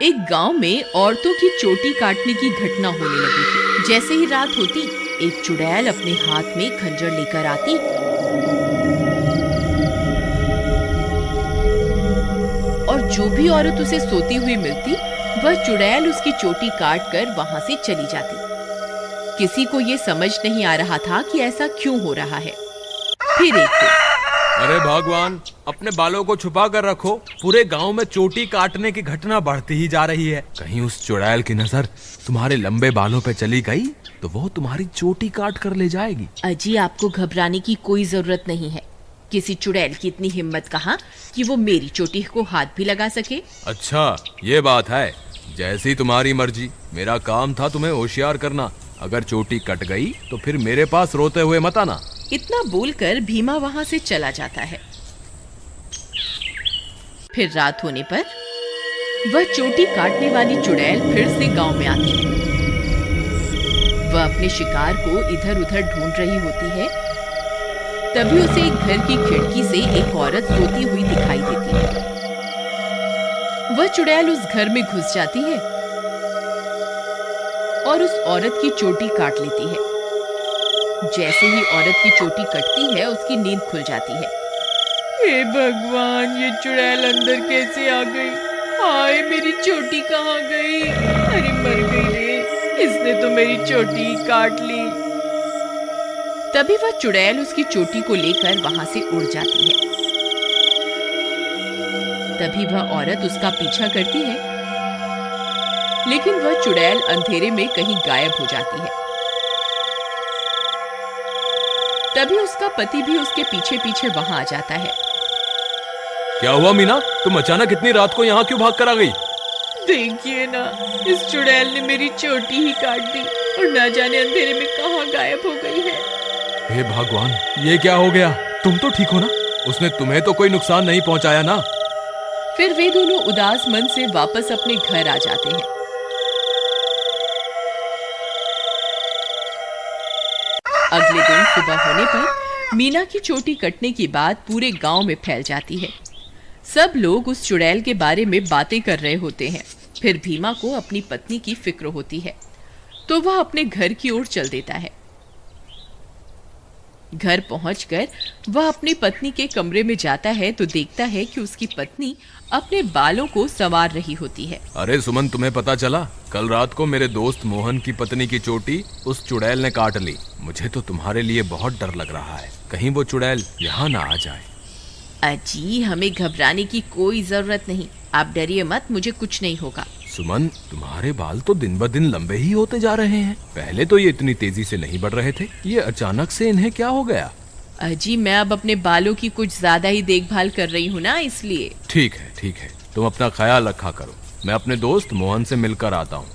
एक गांव में औरतों की चोटी काटने की घटना होने लगी थी। जैसे ही रात होती, एक चुड़ैल अपने हाथ में खंजर लेकर आती और जो भी औरत उसे सोती हुई मिलती, वह चुड़ैल उसकी चोटी काट कर वहां से चली जाती। किसी को ये समझ नहीं आ रहा था कि ऐसा क्यों हो रहा है। फिर एक दिन, अरे भगवान, अपने बालों को छुपा कर रखो। पूरे गांव में चोटी काटने की घटना बढ़ती ही जा रही है। कहीं उस चुड़ैल की नजर तुम्हारे लंबे बालों पे चली गई तो वो तुम्हारी चोटी काट कर ले जाएगी। अजी, आपको घबराने की कोई जरूरत नहीं है। किसी चुड़ैल की इतनी हिम्मत कहाँ कि वो मेरी चोटी को हाथ भी लगा सके। अच्छा, ये बात है। जैसी तुम्हारी मर्जी। मेरा काम था तुम्हें होशियार करना। अगर चोटी कट गई तो फिर मेरे पास रोते हुए मत आना। इतना बोलकर भीमा वहां से चला जाता है। फिर रात होने पर वह चोटी काटने वाली चुड़ैल फिर से गांव में आती है। वह अपने शिकार को इधर उधर ढूंढ रही होती है। तभी उसे एक घर की खिड़की से एक औरत सोती हुई दिखाई देती है। वह चुड़ैल उस घर में घुस जाती है और उस औरत की चोटी काट लेती है। जैसे ही औरत की चोटी कटती है, उसकी नींद खुल जाती है। हे भगवान, ये चुड़ैल अंदर कैसे आ गई? हाय, मेरी चोटी कहाँ गई? अरे मर गई रे, इसने तो मेरी चोटी काट ली। तभी वह चुड़ैल उसकी चोटी को लेकर वहां से उड़ जाती है। तभी वह औरत उसका पीछा करती है, लेकिन वह चुड़ैल अंधेरे में कहीं गायब हो जाती है। तभी उसका पति भी उसके पीछे पीछे वहां आ जाता है। क्या हुआ मीना, तुम अचानक इतनी रात को यहाँ क्यों भाग कर आ गई? देखिए ना, इस चुड़ैल ने मेरी चोटी ही काट दी और न जाने अंधेरे में कहाँ गायब हो गई है। हे भगवान, ये क्या हो गया? तुम तो ठीक हो ना? उसने तुम्हें तो कोई नुकसान नहीं पहुंचाया ना? फिर वे दोनों उदास मन से वापस अपने घर आ जाते हैं। अगले दिन सुबह होने पर मीना की चोटी कटने की बात पूरे गांव में फैल जाती है। सब लोग उस चुड़ैल के बारे में बातें कर रहे होते हैं। फिर भीमा को अपनी पत्नी की फिक्र होती है, तो वह अपने घर की ओर चल देता है। घर पहुंचकर वह अपनी पत्नी के कमरे में जाता है तो देखता है कि उसकी पत्नी अपने बालों को संवार रही होती है। अरे सुमन, तुम्हें पता चला? कल रात को मेरे दोस्त मोहन की पत्नी की चोटी उस चुड़ैल ने काट ली। मुझे तो तुम्हारे लिए बहुत डर लग रहा है, कहीं वो चुड़ैल यहाँ ना आ जाए। अजी, हमें घबराने की कोई जरूरत नहीं। आप डरिए मत, मुझे कुछ नहीं होगा। सुमन, तुम्हारे बाल तो दिन ब दिन लंबे ही होते जा रहे हैं। पहले तो ये इतनी तेजी से नहीं बढ़ रहे थे। ये अचानक से इन्हें क्या हो गया? अजी, मैं अब अपने बालों की कुछ ज्यादा ही देखभाल कर रही हूँ ना, इसलिए। ठीक है, ठीक है, तुम अपना ख्याल रखा करो। मैं अपने दोस्त मोहन से मिलकर आता हूँ।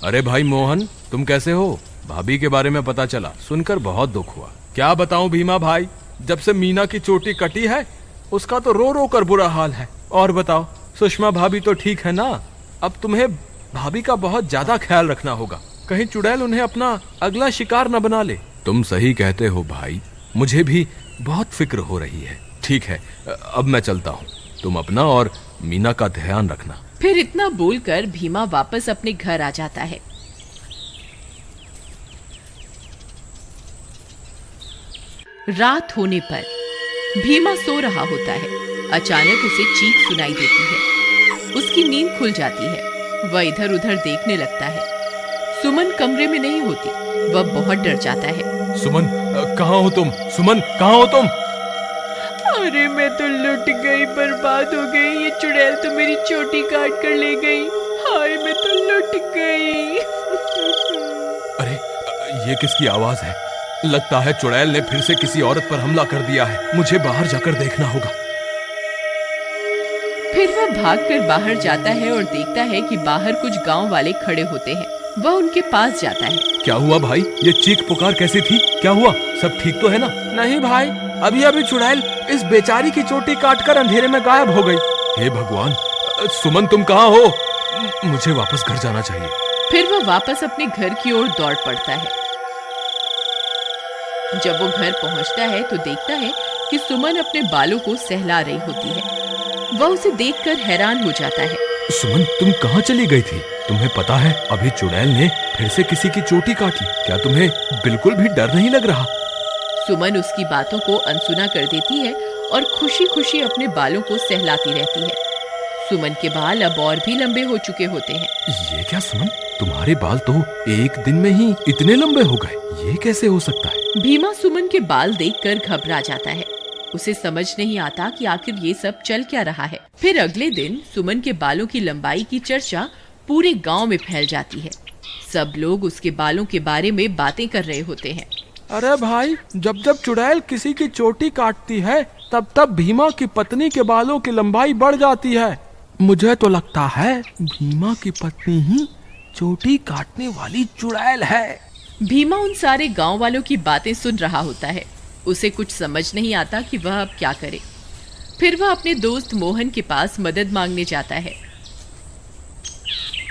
अरे भाई मोहन, तुम कैसे हो? भाभी के बारे में पता चला, सुनकर बहुत दुख हुआ। क्या बताऊं भीमा भाई, जब से मीना की चोटी कटी है उसका तो रो रो कर बुरा हाल है। और बताओ, सुषमा भाभी तो ठीक है ना? अब तुम्हें भाभी का बहुत ज्यादा ख्याल रखना होगा, कहीं चुड़ैल उन्हें अपना अगला शिकार न बना ले। तुम सही कहते हो भाई, मुझे भी बहुत फिक्र हो रही है। ठीक है, अब मैं चलता हूँ। तुम अपना और मीना का ध्यान रखना। फिर इतना बोलकर भीमा वापस अपने घर आ जाता है। रात होने पर भीमा सो रहा होता है। अचानक उसे चीख सुनाई देती है। उसकी नींद खुल जाती है। वह इधर उधर देखने लगता है। सुमन कमरे में नहीं होती। वह बहुत डर जाता है। सुमन, कहाँ हो तुम? सुमन, कहाँ हो तुम? अरे, मैं तो लुट गई, बर्बाद हो गई। ये चुड़ैल तो मेरी चोटी काट कर ले गई। हाय, मैं तो लुट गई। अरे, ये किसकी आवाज है? लगता है चुड़ैल ने फिर से किसी औरत पर हमला कर दिया है। मुझे बाहर जाकर देखना होगा। फिर वह भागकर बाहर जाता है और देखता है कि बाहर कुछ गांव वाले खड़े होते हैं। वह उनके पास जाता है। क्या हुआ भाई? ये चीख पुकार कैसी थी? क्या हुआ? सब ठीक तो है ना? नहीं भाई, अभी अभी चुड़ैल इस बेचारी की चोटी काटकर अंधेरे में गायब हो गई। हे भगवान, सुमन तुम कहाँ हो? मुझे वापस घर जाना चाहिए। फिर वह वापस अपने घर की ओर दौड़ पड़ता है। जब वो घर पहुंचता है तो देखता है कि सुमन अपने बालों को सहला रही होती है। वह उसे देखकर हैरान हो जाता है। सुमन, तुम कहाँ चली गई थी? तुम्हें पता है अभी चुड़ैल ने फिर से किसी की चोटी काट ली। क्या तुम्हें बिल्कुल भी डर नहीं लग रहा? सुमन उसकी बातों को अनसुना कर देती है और खुशी खुशी अपने बालों को सहलाती रहती है। सुमन के बाल अब और भी लंबे हो चुके होते हैं। ये क्या सुमन, तुम्हारे बाल तो एक दिन में ही इतने लंबे हो गए, ये कैसे हो सकता है? भीमा सुमन के बाल देखकर घबरा जाता है। उसे समझ नहीं आता कि आखिर ये सब चल क्या रहा है। फिर अगले दिन सुमन के बालों की लंबाई की चर्चा पूरे गांव में फैल जाती है। सब लोग उसके बालों के बारे में बातें कर रहे होते हैं। अरे भाई, जब जब चुड़ैल किसी की चोटी काटती है तब तब भीमा की पत्नी के बालों की लंबाई बढ़ जाती है। मुझे तो लगता है भीमा की पत्नी ही चोटी काटने वाली चुड़ैल है। भीमा उन सारे गांव वालों की बातें सुन रहा होता है। उसे कुछ समझ नहीं आता कि वह अब क्या करे। फिर वह अपने दोस्त मोहन के पास मदद मांगने जाता है।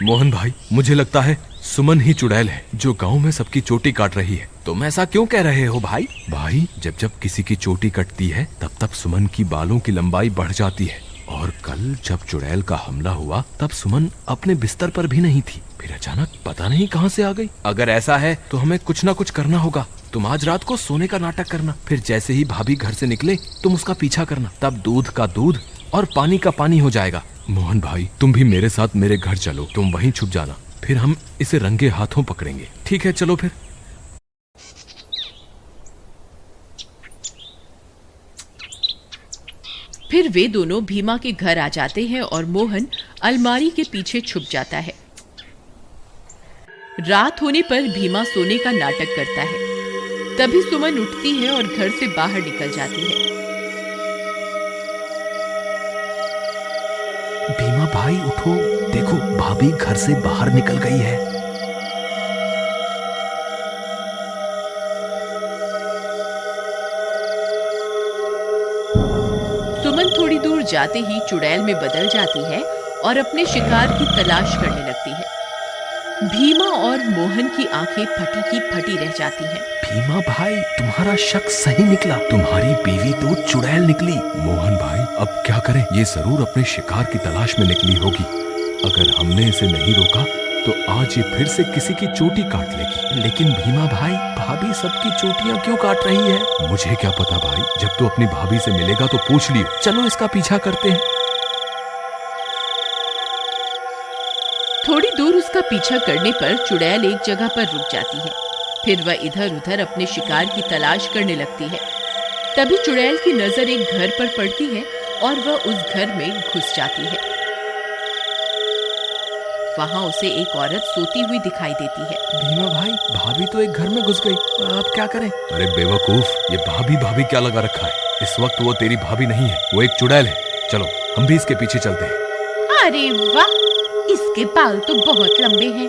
मोहन भाई, मुझे लगता है सुमन ही चुड़ैल है जो गांव में सबकी चोटी काट रही है। तुम ऐसा क्यों कह रहे हो भाई? भाई, जब जब किसी की चोटी कटती है तब तब सुमन की बालों की लंबाई बढ़ जाती है। और कल जब चुड़ैल का हमला हुआ तब सुमन अपने बिस्तर पर भी नहीं थी, फिर अचानक पता नहीं कहां से आ गई। अगर ऐसा है तो हमें कुछ ना कुछ करना होगा। तुम आज रात को सोने का नाटक करना, फिर जैसे ही भाभी घर से निकले तुम उसका पीछा करना, तब दूध का दूध और पानी का पानी हो जाएगा। मोहन भाई, तुम भी मेरे साथ मेरे घर चलो, तुम वहीं छुप जाना, फिर हम इसे रंगे हाथों पकड़ेंगे। ठीक है, चलो फिर। फिर वे दोनों भीमा के घर आ जाते हैं और मोहन अलमारी के पीछे छुप जाता है। रात होने पर भीमा सोने का नाटक करता है। तभी सुमन उठती है और घर से बाहर निकल जाती है। भीमा भाई उठो, देखो भाभी घर से बाहर निकल गई है। सुमन थोड़ी दूर जाते ही चुड़ैल में बदल जाती है और अपने शिकार की तलाश करने लगती है। भीमा और मोहन की आंखें फटी की फटी रह जाती हैं। भीमा भाई, तुम्हारा शक सही निकला, तुम्हारी बीवी तो चुड़ैल निकली। मोहन भाई, अब क्या करें? ये जरूर अपने शिकार की तलाश में निकली होगी। अगर हमने इसे नहीं रोका तो आज ये फिर से किसी की चोटी काट लेगी। लेकिन भीमा भाई, भाभी सबकी चोटियां क्यों काट रही है? मुझे क्या पता भाई, जब तू अपनी भाभी से मिलेगा तो पूछ लियो। चलो इसका पीछा करते हैं। थोड़ी दूर उसका पीछा करने पर चुड़ैल एक जगह पर रुक जाती है। फिर वह इधर उधर अपने शिकार की तलाश करने लगती है। तभी चुड़ैल की नजर एक घर पर पड़ती है और वह उस घर में घुस जाती है। वहां उसे एक औरत सोती हुई दिखाई देती है। भीमा भाई, भाभी तो एक घर में घुस गई, अब क्या करें? अरे बेवकूफ, ये भाभी भाभी क्या लगा रखा है? इस वक्त वो तेरी भाभी नहीं है, वो एक चुड़ैल है। चलो हम भी इसके पीछे चलते हैं। अरे वाह, इसके बाल तो बहुत लंबे हैं,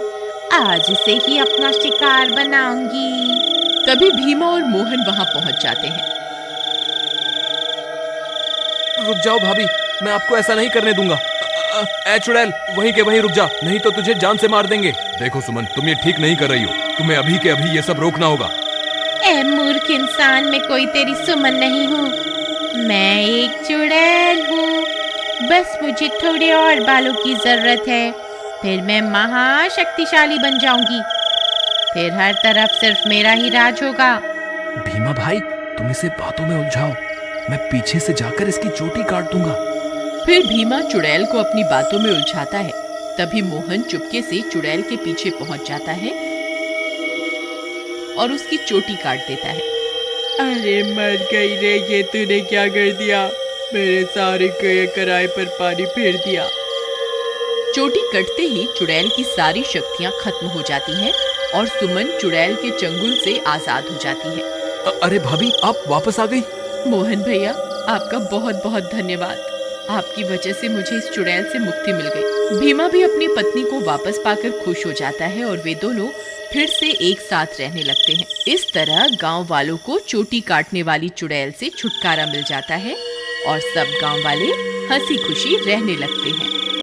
आज इसे ही अपना शिकार बनाऊंगी। तभी भीमा और मोहन वहां पहुंच जाते हैं। रुक जाओ भाभी, मैं आपको ऐसा नहीं करने दूंगा। ए चुड़ैल, वहीं के वहीं रुक जा, नहीं तो तुझे जान से मार देंगे। देखो सुमन, तुम ये ठीक नहीं कर रही हो, तुम्हें अभी के अभी ये सब रोकना होगा। ए मूर्ख इंसान, मैं कोई तेरी सुमन नहीं हूँ, मैं एक चुड़ैल हूँ। बस मुझे थोड़े और बालों की जरूरत है, फिर मैं महाशक्तिशाली बन जाऊंगी। फिर हर तरफ सिर्फ मेरा ही राज होगा। भीमा भाई, तुम इसे बातों में उलझाओ, मैं पीछे से जाकर इसकी चोटी काट दूंगा। फिर भीमा चुड़ैल को अपनी बातों में उलझाता है। तभी मोहन चुपके से चुड़ैल के पीछे पहुंच जाता है और उसकी चोटी काट देता है। अरे मर गई रे, ये तूने क्या कर दिया? मेरे सारे कराए पर पानी फेर दिया। चोटी कटते ही चुड़ैल की सारी शक्तियां खत्म हो जाती हैं और सुमन चुड़ैल के चंगुल से आजाद हो जाती है। अरे भाभी, आप वापस आ गई? मोहन भैया, आपका बहुत बहुत धन्यवाद। आपकी वजह से मुझे इस चुड़ैल से मुक्ति मिल गई। भीमा भी अपनी पत्नी को वापस पाकर खुश हो जाता है और वे दोनों फिर से एक साथ रहने लगते हैं। इस तरह गांव वालों को चोटी काटने वाली चुड़ैल से छुटकारा मिल जाता है और सब गांव वाले हंसी खुशी रहने लगते हैं।